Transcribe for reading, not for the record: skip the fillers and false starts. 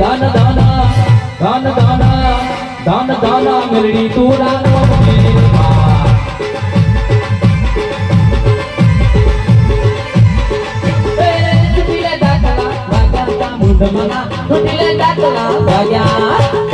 दान दाना दान दाना दान दाना मेलडी तूरा तुटिले दाखला भाग्याचा मुंड मला तुटिले दाखला भाग्या